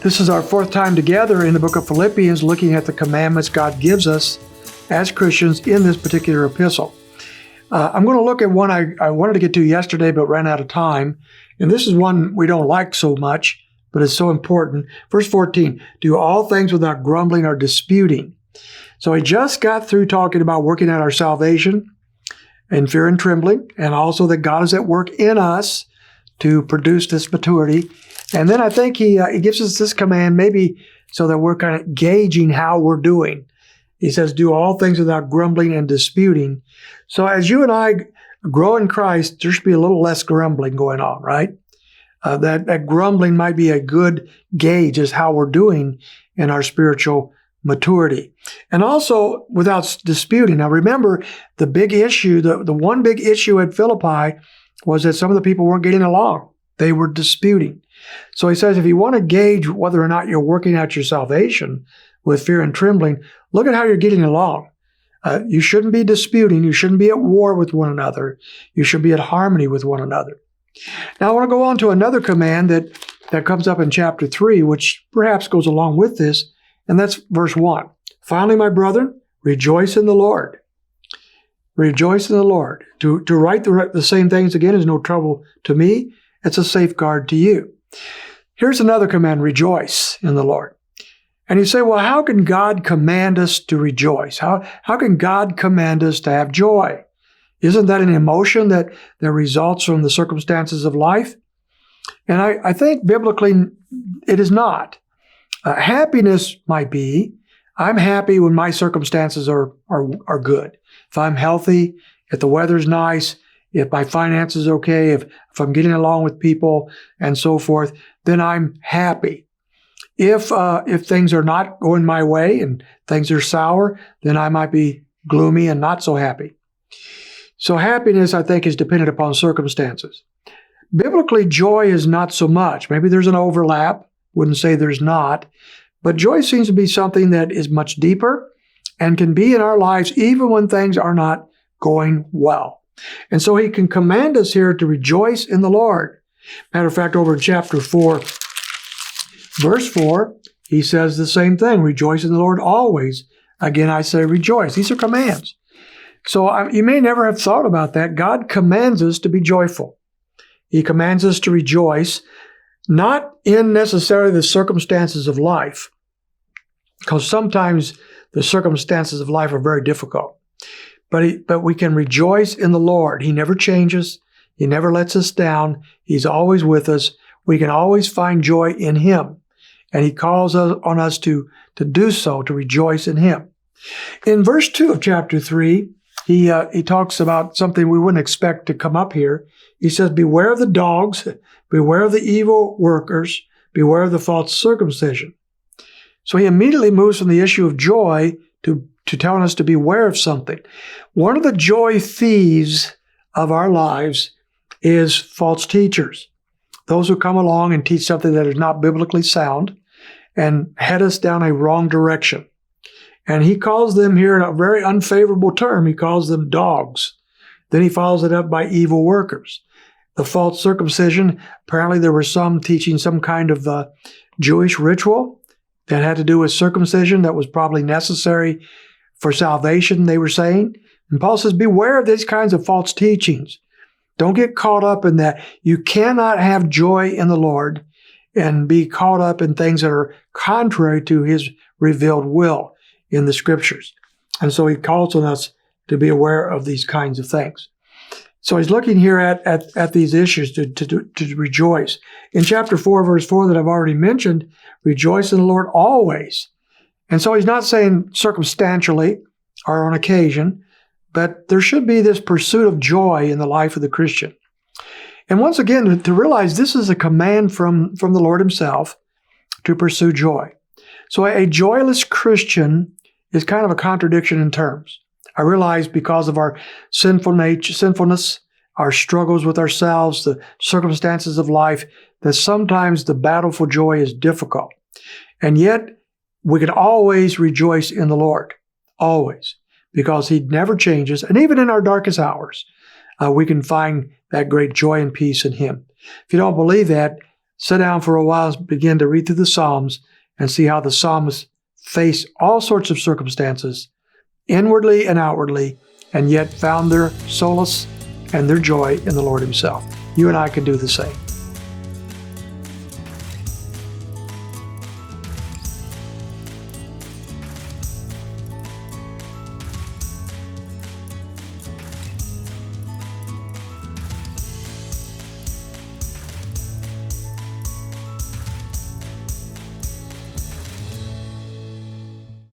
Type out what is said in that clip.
This is our fourth time together in the book of Philippians, looking at the commandments God gives us as Christians in this particular epistle. I'm going to look at one I wanted to get to yesterday but ran out of time. And this is one we don't like so much, but it's so important. Verse 14, do all things without grumbling or disputing. So he just got through talking about working out our salvation in fear and trembling, and also that God is at work in us to produce this maturity. And then I think he gives us this command maybe so that we're kind of gauging how we're doing. He says, do all things without grumbling and disputing. So as you and I grow in Christ, there should be a little less grumbling going on, right? That grumbling might be a good gauge as how we're doing in our spiritual maturity. And also without disputing. Now remember, the big issue, the one big issue at Philippi was that some of the people weren't getting along. They were disputing. So he says, if you want to gauge whether or not you're working out your salvation with fear and trembling, look at how you're getting along. You shouldn't be disputing. You shouldn't be at war with one another. You should be at harmony with one another. Now I want to go on to another command that comes up in chapter 3, which perhaps goes along with this, and that's verse 1. Finally, my brethren, rejoice in the Lord. Rejoice in the Lord. To write the same things again is no trouble to me. It's a safeguard to you. Here's another command, rejoice in the Lord. And you say, well, how can God command us to rejoice? How can God command us to have joy? Isn't that an emotion that results from the circumstances of life? And I think biblically it is not. Happiness might be, I'm happy when my circumstances are good. If I'm healthy, if the weather's nice, if my finances are okay, if I'm getting along with people and so forth, then I'm happy. If things are not going my way and things are sour, then I might be gloomy and not so happy. So happiness, I think, is dependent upon circumstances. Biblically, joy is not so much. Maybe there's an overlap. Wouldn't say there's not. But joy seems to be something that is much deeper and can be in our lives even when things are not going well. And so he can command us here to rejoice in the Lord. Matter of fact, over in chapter 4, verse 4, he says the same thing. Rejoice in the Lord always. Again, I say rejoice. These are commands. So you may never have thought about that. God commands us to be joyful. He commands us to rejoice, not in necessarily the circumstances of life, because sometimes the circumstances of life are very difficult. But we can rejoice in the Lord. He never changes. He never lets us down. He's always with us. We can always find joy in Him. And He calls on us to do so, to rejoice in Him. In verse 2 of chapter 3, he talks about something we wouldn't expect to come up here. He says, beware of the dogs, beware of the evil workers, beware of the false circumcision. So he immediately moves from the issue of joy to telling us to beware of something. One of the joy thieves of our lives is false teachers. Those who come along and teach something that is not biblically sound and head us down a wrong direction. And he calls them here in a very unfavorable term. He calls them dogs. Then he follows it up by evil workers. The false circumcision, apparently there were some teaching some kind of Jewish ritual that had to do with circumcision that was probably necessary for salvation, they were saying. And Paul says, beware of these kinds of false teachings. Don't get caught up in that. You cannot have joy in the Lord and be caught up in things that are contrary to His revealed will in the Scriptures. And so he calls on us to be aware of these kinds of things. So he's looking here at these issues to rejoice. In chapter 4, verse 4 that I've already mentioned, rejoice in the Lord always. And so he's not saying circumstantially or on occasion, but there should be this pursuit of joy in the life of the Christian. And once again, to realize this is a command from the Lord Himself to pursue joy. So a joyless Christian is kind of a contradiction in terms. I realize because of our sinfulness, our struggles with ourselves, the circumstances of life, that sometimes the battle for joy is difficult. And yet, we can always rejoice in the Lord. Always. Because He never changes. And even in our darkest hours, we can find that great joy and peace in Him. If you don't believe that, sit down for a while, begin to read through the Psalms, and see how the psalmists face all sorts of circumstances, inwardly and outwardly, and yet found their solace and their joy in the Lord Himself. You and I can do the same.